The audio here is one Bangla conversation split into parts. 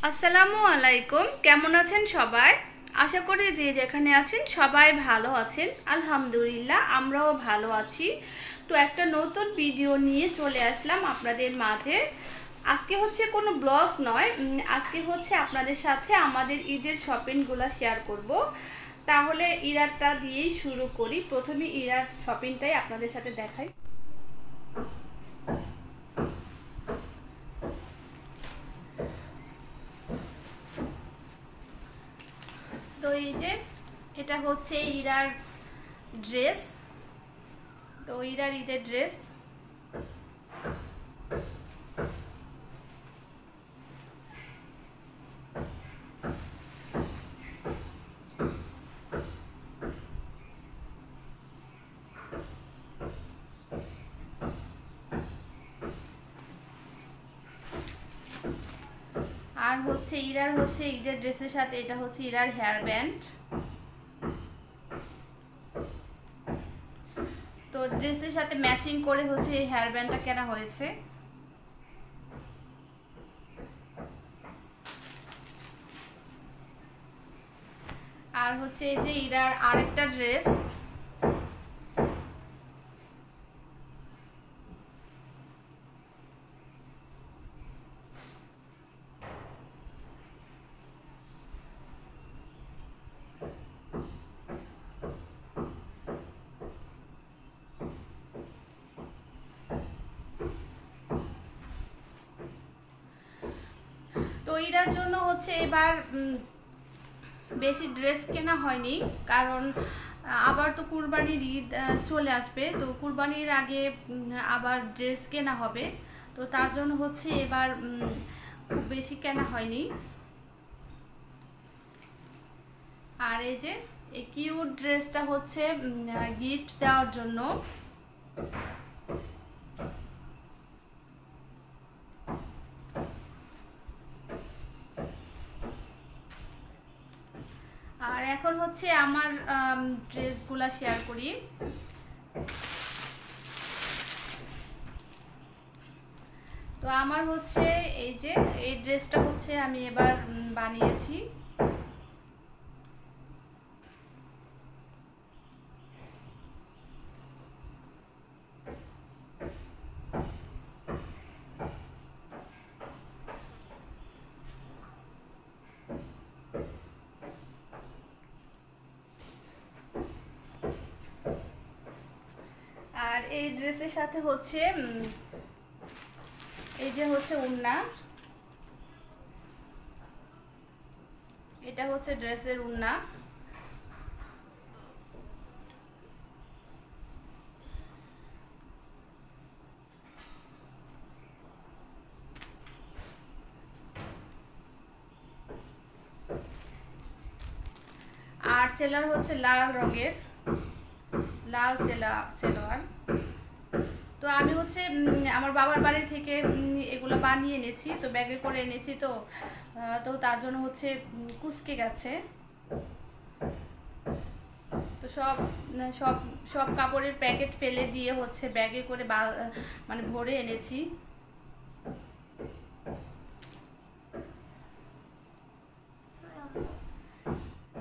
আসসালামু আলাইকুম। কেমন আছেন সবাই? আশা করি যে যেখানে আছেন সবাই ভালো আছেন। আলহামদুলিল্লাহ আমরাও ভালো আছি। তো একটা নতুন ভিডিও নিয়ে চলে আসলাম আপনাদের মাঝে। আজকে হচ্ছে কোনো ব্লগ নয়, আজকে হচ্ছে আপনাদের সাথে আমাদের ঈদের শপিংগুলো শেয়ার করব। তাহলে ইরারটা দিয়েই শুরু করি। প্রথমে ইরার শপিংটাই আপনাদের সাথে দেখাই। তো এই যে এটা হচ্ছে ইরার ড্রেস। তো ইরার ঈদের ড্রেস। আর হচ্ছে ইরার হচ্ছে ঈদের ড্রেসের সাথে এটা হচ্ছে ইরার হেয়ার ব্যান্ড। তো ড্রেসের সাথে ম্যাচিং করে হচ্ছে এই হেয়ার ব্যান্ডটা কেনা হয়েছে। আর হচ্ছে এই যে ইরার আরেকটা ড্রেস। তো ইরার জন্য হচ্ছে এবার বেশি ড্রেস কেনা হয়নি, কারণ আবার তো কুরবানির ঈদ চলে আসবে। তো কুরবানির আগে আবার ড্রেস কেনা হবে। তো তার জন্য হচ্ছে এবার খুব বেশি কেনা হয়নি। আর এই যে এই কিউট ড্রেসটা হচ্ছে গিফট দেওয়ার জন্য। আর এখন হচ্ছে আমার ড্রেসগুলা শেয়ার করি। তো আমার হচ্ছে এই যে এই ড্রেসটা হচ্ছে আমি এবার বানিয়েছি। আর এই ড্রেসের সাথে হচ্ছে এই যে হচ্ছে ওড়না। এটা হচ্ছে ড্রেসের ওড়না। আর সেলার হচ্ছে লাল রঙের, লাল সেলোয়ার। তো আমি হচ্ছে আমার বাবার বাড়ি থেকে এগুলো বানিয়ে এনেছি, তো ব্যাগে করে এনেছি। তো তো তার জন্য হচ্ছে কুচকে গেছে। তো সব সব সব কাপড়ের প্যাকেট ফেলে দিয়ে হচ্ছে ব্যাগে করে মানে ভরে এনেছি।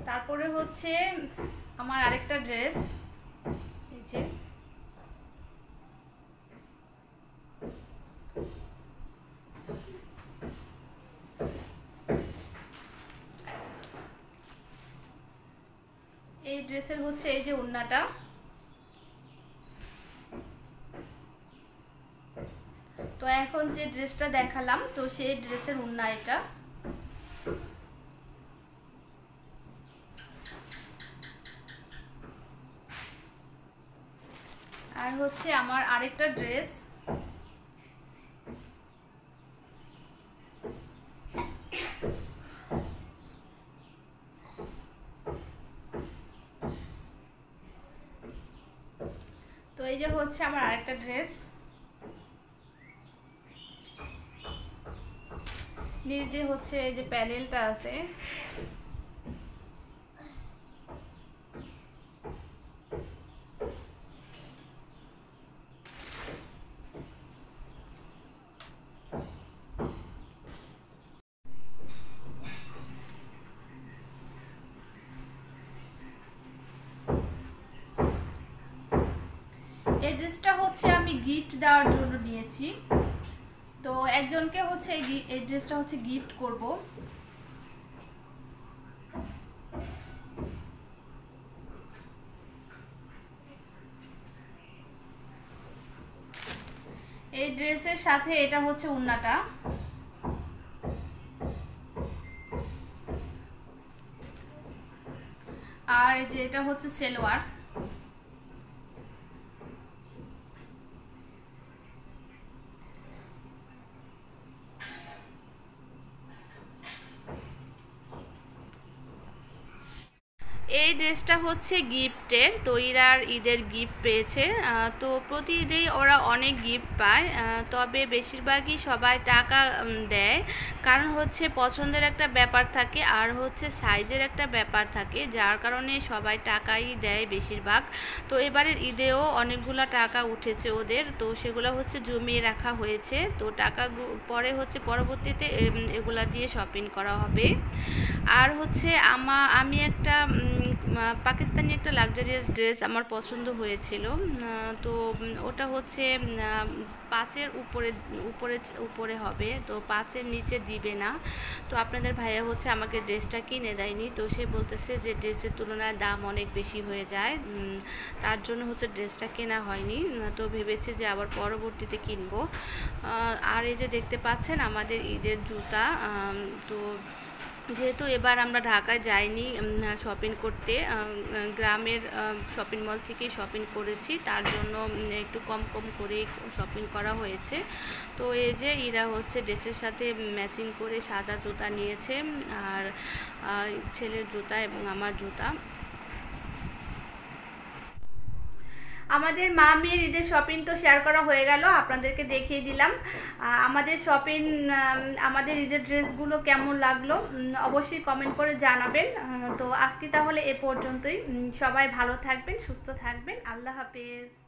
তারপরে হচ্ছে আমার আরেকটা ড্রেস, এই যে এই ড্রেসের হচ্ছে এই যে ওড়নাটা। তো এখন যে ড্রেসটা দেখালাম, তো সেই ড্রেসের ওড়না এটা। আর হচ্ছে আমার আরেকটা ড্রেস। তো এই যে হচ্ছে আমার আরেকটা ড্রেস। নিচে হচ্ছে এই যে প্যানেলটা আছে। হচ্ছে আমি গিফট দেওয়ার জন্য নিয়েছি। তো একজনকে হচ্ছে এই ড্রেসটা হচ্ছে গিফট করব। এই ড্রেসের সাথে এটা হচ্ছে ওড়নাটা, আর এই যে এটা হচ্ছে সালোয়ার। এই ড্রেসটা হচ্ছে গিফটের, তো ইরার ঈদের গিফট পেয়েছে। তো প্রতি ঈদেই ওরা অনেক গিফট পায়, তবে বেশিরভাগই সবাই টাকা দেয়, কারণ হচ্ছে পছন্দের একটা ব্যাপার থাকে আর হচ্ছে সাইজের একটা ব্যাপার থাকে, যার কারণে সবাই টাকাই দেয় বেশিরভাগ। তো এবারের ঈদেও অনেকগুলো টাকা উঠেছে ওদের, তো সেগুলো হচ্ছে জমিয়ে রাখা হয়েছে। তো টাকা পরে হচ্ছে পরবর্তীতে এগুলা দিয়ে শপিং করা হবে। আর হচ্ছে আমি একটা পাকিস্তানি একটা লাক্সারিয়াস ড্রেস আমার পছন্দ হয়েছিল। তো ওটা হচ্ছে 5-এর উপরে উপরে উপরে হবে, তো 5-এর নিচে দিবে না। তো আপনাদের ভাইয়া হচ্ছে আমাকে ড্রেসটা কিনে দেয়নি, তো সে বলতেছে যে ড্রেসের তুলনায় দাম অনেক বেশি হয়ে যায়, তার জন্য হচ্ছে ড্রেসটা কেনা হয়নি। তো ভেবেছি যে আবার পরবর্তীতে কিনবো। আর এই যে দেখতে পাচ্ছেন আমাদের ঈদের জুতা। তো যেহেতু এবার আমরা ঢাকায় যাইনি শপিং করতে, গ্রামের শপিং মল থেকেই শপিং করেছি, তার জন্য একটু কম কম করেই শপিং করা হয়েছে। তো এই যে এরা হচ্ছে ড্রেসের সাথে ম্যাচিং করে সাদা জুতা নিয়েছে, আর ছেলের জুতা এবং আমার জুতা। আমাদের মা মেয়ের ঈদের শপিং তো শেয়ার করা হয়ে গেল, আপনাদেরকে দেখিয়ে দিলাম আমাদের শপিং। আমাদের ঈদের ড্রেসগুলো কেমন লাগলো অবশ্যই কমেন্ট করে জানাবেন। তো আজকে তাহলে এ পর্যন্তই। সবাই ভালো থাকবেন, সুস্থ থাকবেন। আল্লাহ হাফেজ।